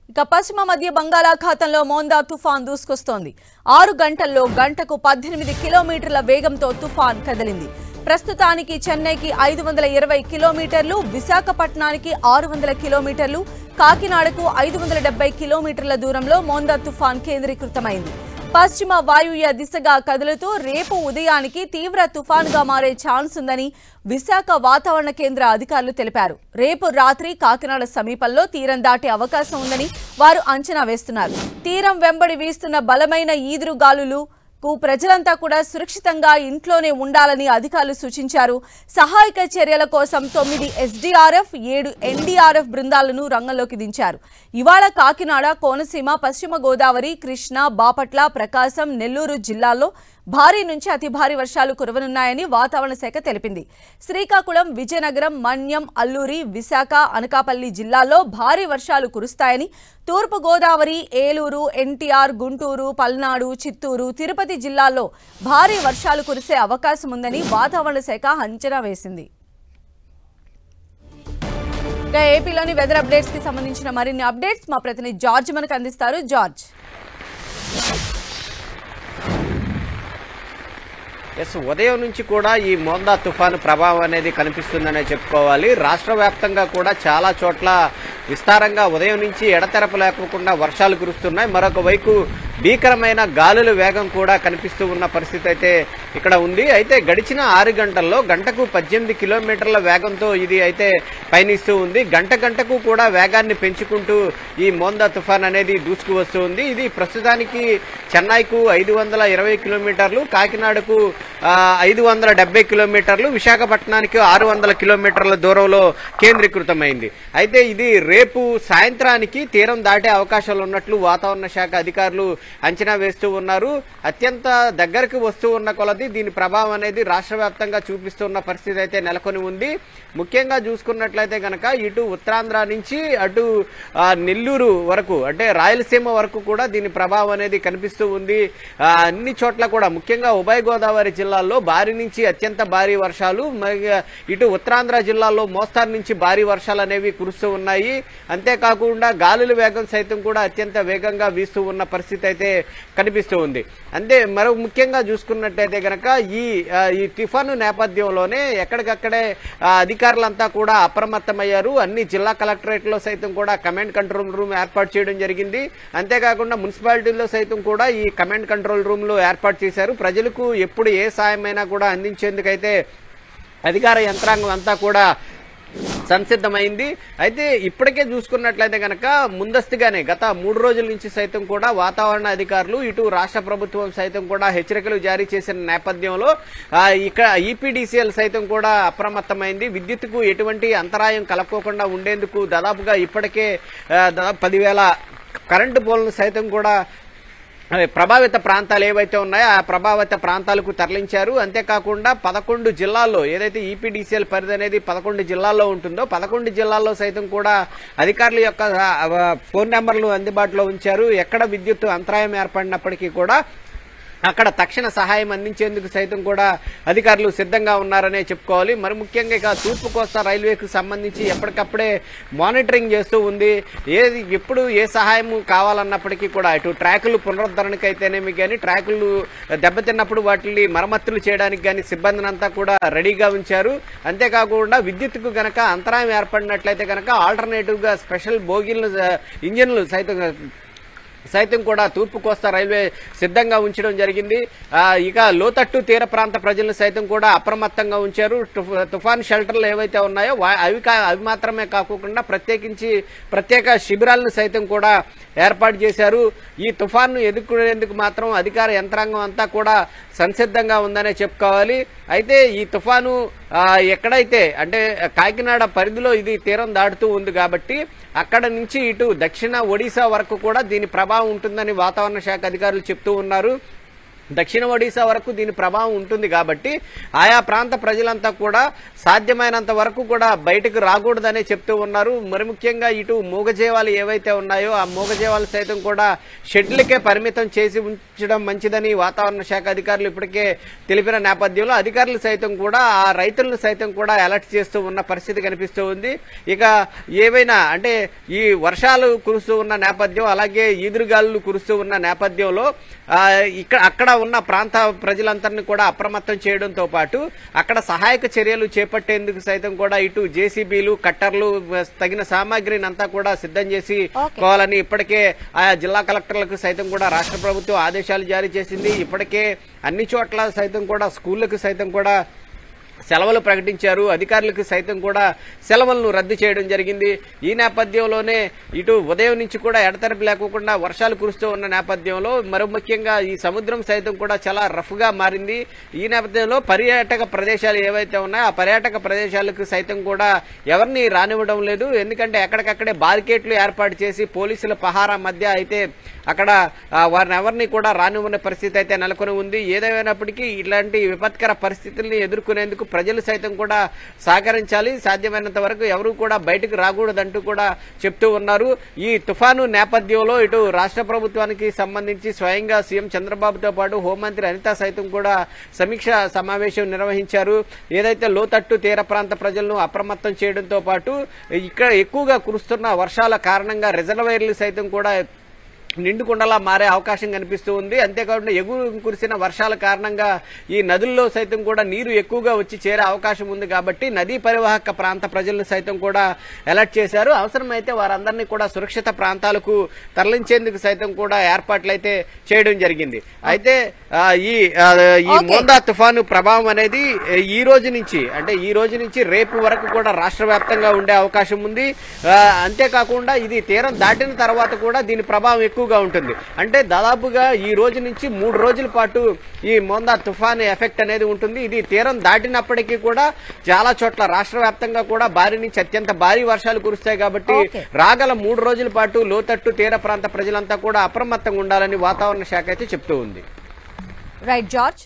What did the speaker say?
ఇక పశ్చిమ మధ్య బంగాళాఖాతంలో మోందా తుఫాన్ దూసుకొస్తోంది. 6 గంటల్లో గంటకు 18 కిలోమీటర్ల వేగంతో తుఫాన్ కదిలింది. ప్రస్తుతానికి చెన్నైకి 520 కిలోమీటర్లు, విశాఖపట్నానికి 600 కిలోమీటర్లు, కాకినాడకు 570 కిలోమీటర్ల దూరంలో మోందా తుఫాన్ కేంద్రీకృతమైంది. పశ్చిమ వాయువ్య దిశగా కదులుతూ రేపు ఉదయానికి తీవ్ర తుఫాన్గా మారే ఛాన్స్ ఉందని విశాఖ వాతావరణ కేంద్ర అధికారులు తెలిపారు. రేపు రాత్రి కాకినాడ సమీపంలో తీరం దాటే అవకాశం ఉందని వారు అంచనా వేస్తున్నారు. తీరం వెంబడి వీస్తున్న బలమైన ఈదురుగాలులు ప్రజలంతా కూడా సురక్షితంగా ఇంట్లోనే ఉండాలని అధికారులు సూచించారు. సహాయక చర్యల కోసం 9 SDRF, 7 NDRF బృందాలను రంగంలోకి దించారు. ఇవాళ కాకినాడ, కోనసీమ, పశ్చిమ గోదావరి, కృష్ణా, బాపట్ల, ప్రకాశం, నెల్లూరు జిల్లాల్లో భారీ నుంచి అతి భారీ వర్షాలు కురవనున్నాయని వాతావరణ శాఖ తెలిపింది. శ్రీకాకుళం, విజయనగరం, మన్యం, అల్లూరి, విశాఖ, అనకాపల్లి జిల్లాల్లో భారీ వర్షాలు కురుస్తాయని, తూర్పు గోదావరి, ఏలూరు, NTR, గుంటూరు, పల్నాడు, చిత్తూరు, తిరుపతి జిల్లాల్లో భారీ వర్షాలు కురిసే అవకాశం ఉందని వాతావరణ శాఖ అంచనా వేసింది. ఏపీలోని వెదర్ అప్డేట్స్ కి సంబంధించిన మరిన్ని అప్డేట్స్ మా ప్రతినిధి జార్జ్ మనకు అందిస్తారు. జార్జ్. ఉదయం నుంచి కూడా ఈ మోందా తుఫాను ప్రభావం అనేది కనిపిస్తుందనే చెప్పుకోవాలి. రాష్ట్ర వ్యాప్తంగా కూడా చాలా చోట్ల విస్తారంగా ఉదయం నుంచి ఎడతెరపు లేకుండా వర్షాలు కురుస్తున్నాయి. మరొక వైపు భీకరమైన గాలుల వేగం కూడా కనిపిస్తూ ఉన్న పరిస్థితి అయితే ఇక్కడ ఉంది. అయితే గడిచిన 6 గంటల్లో గంటకు 18 కిలోమీటర్ల వేగంతో ఇది అయితే పయనిస్తూ ఉంది. గంటకు కూడా వేగాన్ని పెంచుకుంటూ ఈ మోందా తుఫాన్ అనేది దూసుకు వస్తూ ఉంది. ఇది ప్రస్తుతానికి చెన్నైకు 520 కిలోమీటర్లు, కాకినాడకు 570 కిలోమీటర్లు, విశాఖపట్నానికి 600 కిలోమీటర్ల దూరంలో కేంద్రీకృతమైంది. అయితే ఇది రేపు సాయంత్రానికి తీరం దాటే అవకాశాలు ఉన్నట్లు వాతావరణ శాఖ అధికారులు అంచనా వేస్తూ ఉన్నారు. అత్యంత దగ్గరకు వస్తూ ఉన్న కొలది దీని ప్రభావం అనేది రాష్ట్ర వ్యాప్తంగా చూపిస్తున్న పరిస్థితి అయితే నెలకొని ఉంది. ముఖ్యంగా చూసుకున్నట్లయితే కనుక ఇటు ఉత్తరాంధ్ర నుంచి అటు నెల్లూరు వరకు, అంటే రాయలసీమ వరకు కూడా దీని ప్రభావం అనేది కనిపిస్తూ ఉంది. అన్ని చోట్ల కూడా ముఖ్యంగా ఉభయ గోదావరి జిల్లాల్లో భారీ నుంచి అత్యంత భారీ వర్షాలు, ఇటు ఉత్తరాంధ్ర జిల్లాల్లో మోస్తారు నుంచి భారీ వర్షాలు అనేవి కురుస్తూ ఉన్నాయి. అంతేకాకుండా గాలుల వేగం సైతం కూడా అత్యంత వేగంగా వీస్తూ ఉన్న పరిస్థితి అయితే కనిపిస్తూ ఉంది. అంతే మరో ముఖ్యంగా చూసుకున్నట్టయితే కనుక ఈ తుఫాను నేపథ్యంలోనే ఎక్కడికక్కడే అధికారులంతా కూడా అప్రమత్తమయ్యారు. అన్ని జిల్లా కలెక్టరేట్ లో సైతం కూడా కమాండ్ కంట్రోల్ రూమ్ ఏర్పాటు చేయడం జరిగింది. అంతేకాకుండా మున్సిపాలిటీల్లో సైతం కూడా ఈ కమాండ్ కంట్రోల్ రూమ్ లో ఏర్పాటు చేశారు. ప్రజలకు ఎప్పుడు ఏ సాయమైనా కూడా అందించేందుకైతే అధికార యంత్రాంగం అంతా కూడా సంసిద్ధమైంది. అయితే ఇప్పటికే చూసుకున్నట్లయితే కనుక ముందస్తుగానే గత 3 రోజుల నుంచి సైతం కూడా వాతావరణ అధికారులు ఇటు రాష్ట్ర ప్రభుత్వం సైతం కూడా హెచ్చరికలు జారీ చేసిన నేపథ్యంలో ఇక్కడ EPDCL సైతం కూడా అప్రమత్తమైంది. విద్యుత్తుకు ఎటువంటి అంతరాయం కలగకుండా ఉండేందుకు దాదాపుగా ఇప్పటికే 10,000 కరెంటు పోల్ను సైతం కూడా ప్రభావిత ప్రాంతాలు ఏవైతే ఉన్నాయో ఆ ప్రభావిత ప్రాంతాలకు తరలించారు. అంతేకాకుండా 11 జిల్లాల్లో ఏదైతే EPDCL పరిధి అనేది 11 జిల్లాల్లో ఉంటుందో 11 జిల్లాల్లో సైతం కూడా అధికారుల యొక్క ఫోన్ నెంబర్లు అందుబాటులో ఉంచారు. ఎక్కడ విద్యుత్ అంతరాయం ఏర్పడినప్పటికీ కూడా అక్కడ తక్షణ సహాయం అందించేందుకు సైతం కూడా అధికారులు సిద్ధంగా ఉన్నారనే చెప్పుకోవాలి. మరి ముఖ్యంగా ఇక తూర్పు కోస్తా రైల్వేకు సంబంధించి ఎప్పటికప్పుడే మానిటరింగ్ చేస్తూ ఉంది. ఎప్పుడు ఏ సహాయం కావాలన్నప్పటికీ కూడా ఇటు ట్రాకులు పునరుద్ధరణకైతేనేమి కానీ, ట్రాకులు దెబ్బతిన్నప్పుడు వాటిని మరమ్మతులు చేయడానికి కానీ సిబ్బందిని అంతా కూడా రెడీగా ఉంచారు. అంతేకాకుండా విద్యుత్తుకు గనక అంతరాయం ఏర్పడినట్లయితే కనుక ఆల్టర్నేటివ్ గా స్పెషల్ బోగీలను, ఇంజన్లు సైతం కూడా తూర్పు కోస్తా రైల్వే సిద్ధంగా ఉంచడం జరిగింది. ఇక లోతట్టు తీర ప్రాంత ప్రజలను సైతం కూడా అప్రమత్తంగా ఉంచారు. తుఫాన్ షెల్టర్లు ఏవైతే ఉన్నాయో అవి మాత్రమే కాకుండా ప్రత్యేక శిబిరాలను సైతం కూడా ఏర్పాటు చేశారు. ఈ తుఫాన్ను ఎదుర్కొనేందుకు మాత్రం అధికార యంత్రాంగం అంతా కూడా సంసిద్ధంగా ఉందనే చెప్పుకోవాలి. అయితే ఈ తుఫాను ఎక్కడైతే అంటే కాకినాడ పరిధిలో ఇది తీరం దాటుతూ ఉంది కాబట్టి అక్కడ నుంచి ఇటు దక్షిణ ఒడిశా వరకు కూడా దీని ప్రభావం ఉంటుందని వాతావరణ శాఖ అధికారులు చెప్తూ ఉన్నారు. దక్షిణ ఒడిశా వరకు దీని ప్రభావం ఉంటుంది కాబట్టి ఆయా ప్రాంత ప్రజలంతా కూడా సాధ్యమైనంత వరకు కూడా బయటకు రాకూడదనే చెప్తూ ఉన్నారు. మరి ముఖ్యంగా ఇటు మూగజీవాలు ఏవైతే ఉన్నాయో ఆ మూగజీవాలు సైతం కూడా షెడ్లకే పరిమితం చేసి ఉంచడం మంచిదని వాతావరణ శాఖ అధికారులు ఇప్పటికే తెలిపిన నేపథ్యంలో అధికారులు సైతం కూడా ఆ రైతులను సైతం కూడా అలర్ట్ చేస్తూ ఉన్న పరిస్థితి కనిపిస్తూ ఉంది. ఇక ఏవైనా అంటే ఈ వర్షాలు కురుస్తూ ఉన్న నేపథ్యం, అలాగే ఈదురుగాలులు కురుస్తూ ఉన్న నేపథ్యంలో అక్కడ ఉన్న ప్రాంత ప్రజలందరినీ కూడా అప్రమత్తం చేయడంతో పాటు అక్కడ సహాయక చర్యలు చేపట్టేందుకు సైతం కూడా ఇటు జేసీబీలు, కట్టర్లు, తగిన సామాగ్రిని అంతా కూడా సిద్ధం చేసి కోవాలని ఇప్పటికే ఆయా జిల్లా కలెక్టర్లకు సైతం కూడా రాష్ట్ర ప్రభుత్వం ఆదేశాలు జారీ చేసింది. ఇప్పటికే అన్ని చోట్ల సైతం కూడా స్కూళ్లకు సైతం కూడా సెలవులు ప్రకటించారు. అధికారులకు సైతం కూడా సెలవులను రద్దు చేయడం జరిగింది. ఈ నేపథ్యంలోనే ఇటు ఉదయం నుంచి కూడా ఎడతెరపి లేకుండా వర్షాలు కురుస్తూ ఉన్న నేపథ్యంలో మరో ముఖ్యంగా ఈ సముద్రం సైతం కూడా చాలా రఫ్ గా మారింది. ఈ నేపథ్యంలో పర్యాటక ప్రదేశాలు ఏవైతే ఉన్నాయో ఆ పర్యాటక ప్రదేశాలకు సైతం కూడా ఎవరిని రానివ్వడం లేదు. ఎందుకంటే ఎక్కడికక్కడే బారికేట్లు ఏర్పాటు చేసి పోలీసుల పహారా మధ్య అయితే అక్కడ వారిని ఎవరిని కూడా రానివ్వని పరిస్థితి అయితే నెలకొని ఉంది. ఏదేమైనప్పటికీ ఇలాంటి విపత్కర పరిస్థితుల్ని ఎదుర్కొనేందుకు ప్రజలు సైతం కూడా సహకరించాలి. సాధ్యమైనంత వరకు ఎవరు కూడా బయటకు రాకూడదంటూ కూడా చెప్తూ ఉన్నారు. ఈ తుఫాను నేపథ్యంలో ఇటు రాష్ట్ర ప్రభుత్వానికి సంబంధించి స్వయంగా సీఎం చంద్రబాబుతో పాటు హోంమంత్రి అనిత సైతం కూడా సమీక్ష సమావేశం నిర్వహించారు. ఏదైతే లోతట్టు తీర ప్రాంత ప్రజలను అప్రమత్తం చేయడంతో పాటు ఇక్కడ ఎక్కువగా కురుస్తున్న వర్షాల కారణంగా రిజర్వాయర్లు సైతం కూడా నిండుకుండలా మారే అవకాశం కనిపిస్తూ ఉంది. అంతేకాకుండా ఎగురు కురిసిన వర్షాల కారణంగా ఈ నదుల్లో సైతం కూడా నీరు ఎక్కువగా వచ్చి చేరే అవకాశం ఉంది. కాబట్టి నదీ పరివాహక ప్రాంత ప్రజలను సైతం కూడా అలర్ట్ చేశారు. అవసరమైతే వారందరినీ కూడా సురక్షిత ప్రాంతాలకు తరలించేందుకు సైతం కూడా ఏర్పాట్లయితే చేయడం జరిగింది. అయితే ఈ మోందా తుఫాను ప్రభావం అనేది ఈ రోజు నుంచి రేపు వరకు కూడా రాష్ట్ర వ్యాప్తంగా ఉండే అవకాశం ఉంది. అంతేకాకుండా ఇది తీరం దాటిన తర్వాత కూడా దీని ప్రభావం ఎక్కువగా ఉంటుంది. అంటే దాదాపుగా ఈ రోజు నుంచి 3 రోజుల పాటు ఈ మోందా తుఫాన్ ఎఫెక్ట్ అనేది ఉంటుంది. ఇది తీరం దాటినప్పటికీ కూడా చాలా చోట్ల రాష్ట్ర వ్యాప్తంగా కూడా భారీ నుంచి అత్యంత భారీ వర్షాలు కురుస్తాయి. కాబట్టి రాగల 3 రోజుల పాటు లోతట్టు తీర ప్రాంత ప్రజలంతా కూడా అప్రమత్తంగా ఉండాలని వాతావరణ శాఖ అయితే చెప్తూ ఉంది. Right George.